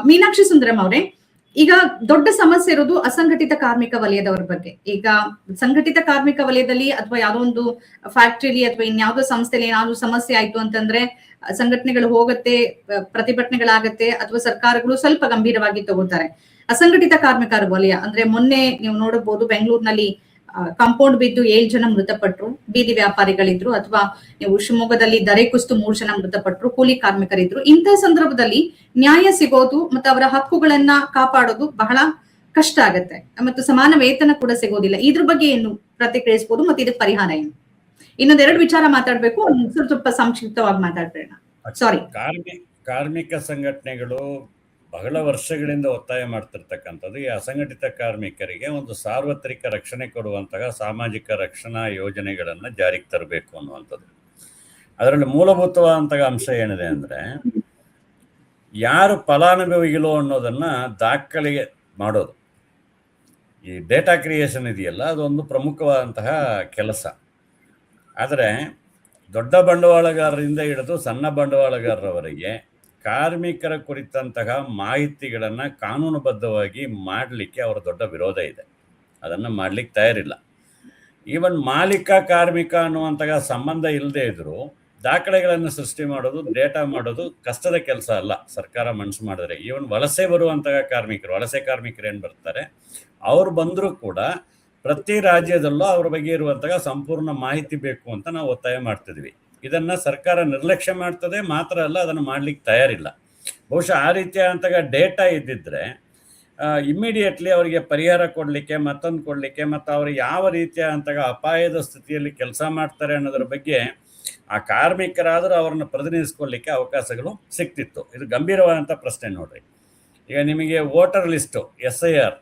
ಮೀನಾಕ್ಷಿ ಸುಂದರಂ ಅವರೇ, ಈಗ ದೊಡ್ಡ ಸಮಸ್ಯೆ ಇರೋದು ಅಸಂಘಟಿತ ಕಾರ್ಮಿಕ ವಲಯದವರ ಬಗ್ಗೆ. ಈಗ ಸಂಘಟಿತ ಕಾರ್ಮಿಕ ವಲಯದಲ್ಲಿ ಅಥವಾ ಯಾವುದೋ ಒಂದು ಫ್ಯಾಕ್ಟರಿಲಿ ಅಥವಾ ಇನ್ಯಾವುದೋ ಸಂಸ್ಥೆಯಲ್ಲಿ ಏನಾದ್ರು ಸಮಸ್ಯೆ ಆಯ್ತು ಅಂತಂದ್ರೆ ಸಂಘಟನೆಗಳು ಹೋಗುತ್ತೆ, ಪ್ರತಿಭಟನೆಗಳಾಗತ್ತೆ, ಅಥವಾ ಸರ್ಕಾರಗಳು ಸ್ವಲ್ಪ ಗಂಭೀರವಾಗಿ ತಗೋತಾರೆ. ಅಸಂಘಟಿತ ಕಾರ್ಮಿಕರ ವಲಯ ಅಂದ್ರೆ ಮೊನ್ನೆ ನೀವು ನೋಡಬಹುದು ಬೆಂಗಳೂರಿನಲ್ಲಿ ಕಾಂಪೌಂಡ್ ಬಿದ್ದು 7 ಜನ ಮೃತಪಟ್ಟರು, ಬೀದಿ ವ್ಯಾಪಾರಿಗಳಿದ್ರು, ಅಥವಾ ನೀವು ಶಿವಮೊಗ್ಗದಲ್ಲಿ ದರೆ ಕುಸಿದು 3 ಜನ ಮೃತಪಟ್ಟರು, ಕೂಲಿ ಕಾರ್ಮಿಕರಿದ್ರು. ಇಂತಹ ಸಂದರ್ಭದಲ್ಲಿ ನ್ಯಾಯ ಸಿಗೋದು ಮತ್ತು ಅವರ ಹಕ್ಕುಗಳನ್ನ ಕಾಪಾಡೋದು ಬಹಳ ಕಷ್ಟ ಆಗತ್ತೆ, ಮತ್ತು ಸಮಾನ ವೇತನ ಕೂಡ ಸಿಗೋದಿಲ್ಲ. ಇದ್ರ ಬಗ್ಗೆ ಏನು ಪ್ರತಿಕ್ರಿಯಿಸಬಹುದು ಮತ್ತು ಇದಕ್ಕೆ ಪರಿಹಾರ ಏನು? ಇನ್ನೊಂದೆರಡು ವಿಚಾರ ಮಾತಾಡ್ಬೇಕು, ಸ್ವಲ್ಪ ಸಂಕ್ಷಿಪ್ತವಾಗಿ ಮಾತಾಡ್ಬೇಡ. ಸಾರಿ. ಕಾರ್ಮಿಕ ಸಂಘಟನೆಗಳು ಬಹಳ ವರ್ಷಗಳಿಂದ ಒತ್ತಾಯ ಮಾಡ್ತಿರ್ತಕ್ಕಂಥದ್ದು ಈ ಅಸಂಘಟಿತ ಕಾರ್ಮಿಕರಿಗೆ ಒಂದು ಸಾರ್ವತ್ರಿಕ ರಕ್ಷಣೆ ಕೊಡುವಂತಹ ಸಾಮಾಜಿಕ ರಕ್ಷಣಾ ಯೋಜನೆಗಳನ್ನು ಜಾರಿಗೆ ತರಬೇಕು ಅನ್ನುವಂಥದ್ದು. ಅದರಲ್ಲಿ ಮೂಲಭೂತವಾದಂತಹ ಅಂಶ ಏನಿದೆ ಅಂದರೆ, ಯಾರು ಫಲಾನುಭವಿಗಳು ಅನ್ನೋದನ್ನ ದಾಖಲೆ ಮಾಡೋದು. ಈ ಡೇಟಾ ಕ್ರಿಯೇಷನ್ ಇದೆಯಲ್ಲ, ಅದೊಂದು ಪ್ರಮುಖವಾದಂತಹ ಕೆಲಸ. ಆದರೆ ದೊಡ್ಡ ಬಂಡವಾಳಗಾರರಿಂದ ಹಿಡಿದು ಸಣ್ಣ ಬಂಡವಾಳಗಾರರವರೆಗೆ ಕಾರ್ಮಿಕರ ಕುರಿತಂತಹ ಮಾಹಿತಿಗಳನ್ನು ಕಾನೂನುಬದ್ಧವಾಗಿ ಮಾಡಲಿಕ್ಕೆ ಅವರ ದೊಡ್ಡ ವಿರೋಧ ಇದೆ. ಅದನ್ನು ಮಾಡಲಿಕ್ಕೆ ತಯಾರಿಲ್ಲ. ಈವನ್ ಮಾಲೀಕ ಕಾರ್ಮಿಕ ಅನ್ನುವಂತಹ ಸಂಬಂಧ ಇಲ್ಲದೆ ಇದ್ದರೂ ದಾಖಲೆಗಳನ್ನು ಸೃಷ್ಟಿ ಮಾಡೋದು, ಡೇಟಾ ಮಾಡೋದು ಕಷ್ಟದ ಕೆಲಸ ಅಲ್ಲ ಸರ್ಕಾರ ಮನಸ್ಸು ಮಾಡಿದ್ರೆ. ಈವನ್ ವಲಸೆ ಬರುವಂತಹ ಕಾರ್ಮಿಕರು, ವಲಸೆ ಕಾರ್ಮಿಕರು ಏನು ಬರ್ತಾರೆ, ಅವ್ರು ಬಂದರೂ ಕೂಡ ಪ್ರತಿ ರಾಜ್ಯದಲ್ಲೂ ಅವ್ರ ಬಗ್ಗೆ ಇರುವಂತಹ ಸಂಪೂರ್ಣ ಮಾಹಿತಿ ಬೇಕು ಅಂತ ನಾವು ಒತ್ತಾಯ ಮಾಡ್ತಿದ್ವಿ. ಇದನ್ನು ಸರ್ಕಾರ ನಿರ್ಲಕ್ಷ್ಯ ಮಾಡ್ತದೆ, ಮಾತ್ರ ಅಲ್ಲ ಅದನ್ನು ಮಾಡಲಿಕ್ಕೆ ತಯಾರಿಲ್ಲ. ಬಹುಶಃ ಆ ರೀತಿಯಾದಂತಹ ಡೇಟಾ ಇದ್ದಿದ್ರೆ ಇಮ್ಮಿಡಿಯೇಟ್ಲಿ ಅವರಿಗೆ ಪರಿಹಾರ ಕೊಡಲಿಕ್ಕೆ, ಮತ್ತೊಂದು ಕೊಡಲಿಕ್ಕೆ, ಮತ್ತು ಅವರು ಯಾವ ರೀತಿಯಾದಂತಹ ಅಪಾಯದ ಸ್ಥಿತಿಯಲ್ಲಿ ಕೆಲಸ ಮಾಡ್ತಾರೆ ಅನ್ನೋದ್ರ ಬಗ್ಗೆ ಆ ಕಾರ್ಮಿಕರಾದರೂ ಅವರನ್ನು ಪ್ರತಿನಿಧಿಸ್ಕೊಳ್ಳಿಕ್ಕೆ ಅವಕಾಶಗಳು ಸಿಗ್ತಿತ್ತು. ಇದು ಗಂಭೀರವಾದಂಥ ಪ್ರಶ್ನೆ ನೋಡ್ರಿ. ಈಗ ನಿಮಗೆ ವೋಟರ್ ಲಿಸ್ಟು SIR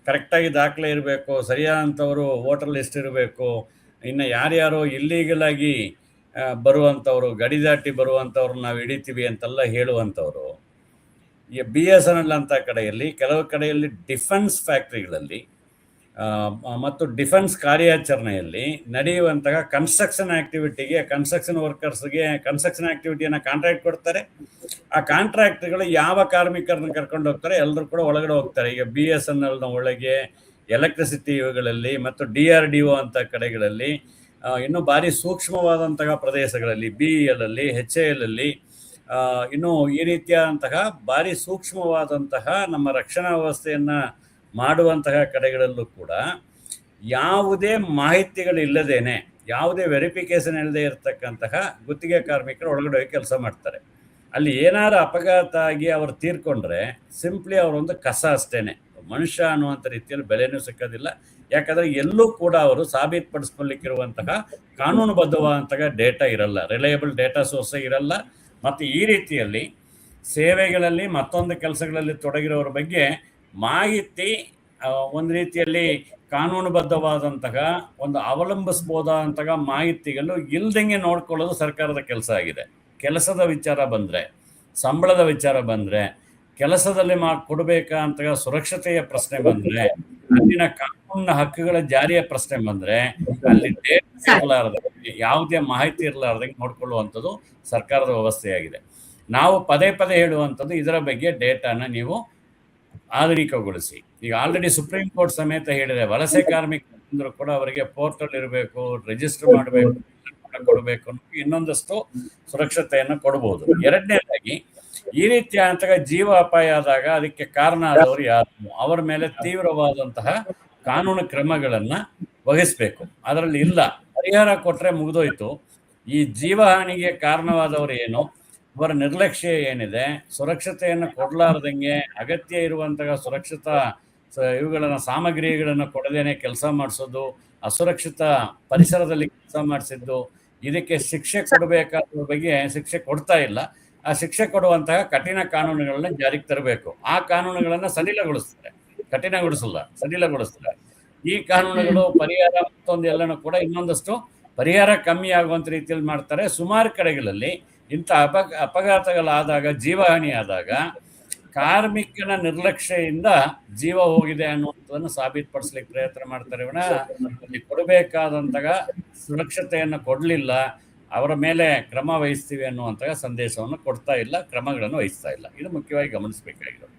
ಕರೆಕ್ಟಾಗಿ ದಾಖಲೆ ಇರಬೇಕು, ಸರಿಯಾದಂಥವರು ವೋಟರ್ ಲಿಸ್ಟ್ ಇರಬೇಕು. ಇನ್ನು ಯಾರ್ಯಾರೋ ಇಲ್ಲೀಗಲಾಗಿ ಬರುವಂಥವ್ರು, ಗಡಿ ದಾಟಿ ಬರುವಂಥವ್ರು ನಾವು ಹಿಡಿತೀವಿ ಅಂತೆಲ್ಲ ಹೇಳುವಂಥವ್ರು ಈ BSNL ಅಂತ ಕಡೆಯಲ್ಲಿ, ಕೆಲವು ಕಡೆಯಲ್ಲಿ ಡಿಫೆನ್ಸ್ ಫ್ಯಾಕ್ಟ್ರಿಗಳಲ್ಲಿ ಮತ್ತು ಡಿಫೆನ್ಸ್ ಕಾರ್ಯಾಚರಣೆಯಲ್ಲಿ ನಡೆಯುವಂತಹ ಕನ್ಸ್ಟ್ರಕ್ಷನ್ ಆ್ಯಕ್ಟಿವಿಟಿಗೆ, ಕನ್ಸ್ಟ್ರಕ್ಷನ್ ವರ್ಕರ್ಸ್ಗೆ ಕನ್ಸ್ಟ್ರಕ್ಷನ್ ಆ್ಯಕ್ಟಿವಿಟಿಯನ್ನು ಕಾಂಟ್ರಾಕ್ಟ್ ಕೊಡ್ತಾರೆ. ಆ ಕಾಂಟ್ರಾಕ್ಟ್ಗಳು ಯಾವ ಕಾರ್ಮಿಕರನ್ನ ಕರ್ಕೊಂಡು ಹೋಗ್ತಾರೆ, ಎಲ್ಲರೂ ಕೂಡ ಒಳಗಡೆ ಹೋಗ್ತಾರೆ. ಈಗ BSNLನ ಒಳಗೆ, ಎಲೆಕ್ಟ್ರಿಸಿಟಿ ಇವುಗಳಲ್ಲಿ ಮತ್ತು DRDO ಅಂತ ಕಡೆಗಳಲ್ಲಿ, ಇನ್ನೂ ಭಾರಿ ಸೂಕ್ಷ್ಮವಾದಂತಹ ಪ್ರದೇಶಗಳಲ್ಲಿ BEL ಅಲ್ಲಿ, HAL ಅಲ್ಲಿ, ಇನ್ನು ಈ ರೀತಿಯಾದಂತಹ ಭಾರಿ ಸೂಕ್ಷ್ಮವಾದಂತಹ ನಮ್ಮ ರಕ್ಷಣಾ ವ್ಯವಸ್ಥೆಯನ್ನು ಮಾಡುವಂತಹ ಕಡೆಗಳಲ್ಲೂ ಕೂಡ ಯಾವುದೇ ಮಾಹಿತಿಗಳಿಲ್ಲದೇನೆ, ಯಾವುದೇ ವೆರಿಫಿಕೇಶನ್ ಇಲ್ಲದೆ ಇರತಕ್ಕಂತಹ ಗುತ್ತಿಗೆ ಕಾರ್ಮಿಕರು ಒಳಗಡೆ ಹೋಗಿ ಕೆಲಸ ಮಾಡ್ತಾರೆ. ಅಲ್ಲಿ ಏನಾರು ಅಪಘಾತ ಆಗಿ ಅವರು ತೀರ್ಕೊಂಡ್ರೆ ಸಿಂಪ್ಲಿ ಅವರೊಂದು ಕಸ ಅಷ್ಟೇನೆ, ಮನುಷ್ಯ ಅನ್ನುವಂಥ ರೀತಿಯಲ್ಲಿ ಬೆಲೆನೂ ಸಿಕ್ಕೋದಿಲ್ಲ. ಯಾಕಂದರೆ ಎಲ್ಲೂ ಕೂಡ ಅವರು ಸಾಬೀತುಪಡಿಸ್ಕೊಳ್ಳಿಕ್ಕಿರುವಂತಹ ಕಾನೂನುಬದ್ಧವಾದಂತಹ ಡೇಟಾ ಇರಲ್ಲ, ರಿಲಯಬಲ್ ಡೇಟಾ ಸೋರ್ಸ್ ಇರಲ್ಲ. ಮತ್ತು ಈ ರೀತಿಯಲ್ಲಿ ಸೇವೆಗಳಲ್ಲಿ ಮತ್ತೊಂದು ಕೆಲಸಗಳಲ್ಲಿ ತೊಡಗಿರೋರ ಬಗ್ಗೆ ಮಾಹಿತಿ ಒಂದು ರೀತಿಯಲ್ಲಿ ಕಾನೂನುಬದ್ಧವಾದಂತಹ ಒಂದು ಅವಲಂಬಿಸ್ಬೋದಾದಂತಹ ಮಾಹಿತಿಗಳು ಇಲ್ದಂಗೆ ನೋಡ್ಕೊಳ್ಳೋದು ಸರ್ಕಾರದ ಕೆಲಸ ಆಗಿದೆ. ಕೆಲಸದ ವಿಚಾರ ಬಂದರೆ, ಸಂಬಳದ ವಿಚಾರ ಬಂದರೆ, ಕೆಲಸದಲ್ಲಿ ಕೊಡಬೇಕಂತಹ ಸುರಕ್ಷತೆಯ ಪ್ರಶ್ನೆ ಬಂದರೆ, ಅಲ್ಲಿನ ಕಾನೂನಿನ ಹಕ್ಕುಗಳ ಜಾರಿಯ ಪ್ರಶ್ನೆ ಬಂದರೆ, ಅಲ್ಲಿ ಡೇಟಾ ಇರಲಾರ್ದಂಗೆ, ಯಾವುದೇ ಮಾಹಿತಿ ಇರಲಾರ್ದಂಗೆ ನೋಡ್ಕೊಳ್ಳುವಂಥದ್ದು ಸರ್ಕಾರದ ವ್ಯವಸ್ಥೆಯಾಗಿದೆ. ನಾವು ಪದೇ ಪದೇ ಹೇಳುವಂಥದ್ದು ಇದರ ಬಗ್ಗೆ ಡೇಟಾನ ನೀವು ಆಧುನಿಕಗೊಳಿಸಿ. ಈಗ ಆಲ್ರೆಡಿ ಸುಪ್ರೀಂ ಕೋರ್ಟ್ ಸಮೇತ ಹೇಳಿದೆ, ವಲಸೆ ಕಾರ್ಮಿಕರು ಕೂಡ ಅವರಿಗೆ ಪೋರ್ಟಲ್ ಇರಬೇಕು, ರಿಜಿಸ್ಟರ್ ಮಾಡಬೇಕು, ಕೊಡಬೇಕು, ಇನ್ನೊಂದಷ್ಟು ಸುರಕ್ಷತೆಯನ್ನು ಕೊಡಬಹುದು. ಎರಡನೇದಾಗಿ, ಈ ರೀತಿಯಾದಂತಹ ಜೀವ ಅಪಾಯ ಆದಾಗ ಅದಕ್ಕೆ ಕಾರಣ ಆದವರು ಯಾರು, ಅವರ ಮೇಲೆ ತೀವ್ರವಾದಂತಹ ಕಾನೂನು ಕ್ರಮಗಳನ್ನ ವಹಿಸಬೇಕು. ಅದರಲ್ಲಿ ಇಲ್ಲ, ಪರಿಹಾರ ಕೊಟ್ರೆ ಮುಗಿದೋಯ್ತು. ಈ ಜೀವಹಾನಿಗೆ ಕಾರಣವಾದವರು ಏನು, ಅವರ ನಿರ್ಲಕ್ಷ್ಯ ಏನಿದೆ, ಸುರಕ್ಷತೆಯನ್ನು ಕೊಡಲಾರ್ದಂಗೆ ಅಗತ್ಯ ಇರುವಂತಹ ಸುರಕ್ಷತಾ ಇವುಗಳನ್ನು ಸಾಮಗ್ರಿಗಳನ್ನು ಕೊಡದೇನೆ ಕೆಲಸ ಮಾಡಿಸೋದು, ಅಸುರಕ್ಷಿತ ಪರಿಸರದಲ್ಲಿ ಕೆಲಸ ಮಾಡಿಸಿದ್ದು, ಇದಕ್ಕೆ ಶಿಕ್ಷೆ ಕೊಡಬೇಕಾದ ಬಗ್ಗೆ ಶಿಕ್ಷೆ ಕೊಡ್ತಾ ಇಲ್ಲ. ಆ ಶಿಕ್ಷೆ ಕೊಡುವಂತಹ ಕಠಿಣ ಕಾನೂನುಗಳನ್ನ ಜಾರಿಗೆ ತರಬೇಕು. ಆ ಕಾನೂನುಗಳನ್ನು ಸಡಿಲಗೊಳಿಸ್ತಾರೆ, ಕಠಿಣಗೊಳಿಸಲ್ಲ, ಸಡಿಲಗೊಳಿಸ್ತಾರೆ. ಈ ಕಾನೂನುಗಳು ಪರಿಹಾರ ಮತ್ತೊಂದು ಎಲ್ಲನೂ ಕೂಡ ಇನ್ನೊಂದಷ್ಟು ಪರಿಹಾರ ಕಮ್ಮಿ ಆಗುವಂಥ ರೀತಿಯಲ್ಲಿ ಮಾಡ್ತಾರೆ. ಸುಮಾರು ಕಡೆಗಳಲ್ಲಿ ಇಂಥ ಅಪಘಾತಗಳಾದಾಗ, ಜೀವಹಾನಿ ಆದಾಗ ಕಾರ್ಮಿಕನ ನಿರ್ಲಕ್ಷ್ಯೆಯಿಂದ ಜೀವ ಹೋಗಿದೆ ಅನ್ನುವಂಥದ್ದನ್ನು ಸಾಬೀತುಪಡಿಸ್ಲಿಕ್ಕೆ ಪ್ರಯತ್ನ ಮಾಡ್ತಾರೆ. ಅಲ್ಲಿ ಕೊಡಬೇಕಾದಂತಹ ಸುರಕ್ಷತೆಯನ್ನು ಕೊಡಲಿಲ್ಲ, ಅವರ ಮೇಲೆ ಕ್ರಮ ವಹಿಸ್ತೀವಿ ಅನ್ನುವಂತಹ ಸಂದೇಶವನ್ನು ಕೊಡ್ತಾ ಇಲ್ಲ, ಕ್ರಮಗಳನ್ನು ವಹಿಸ್ತಾ ಇಲ್ಲ. ಇದು ಮುಖ್ಯವಾಗಿ ಗಮನಿಸಬೇಕಾಗಿರೋದು.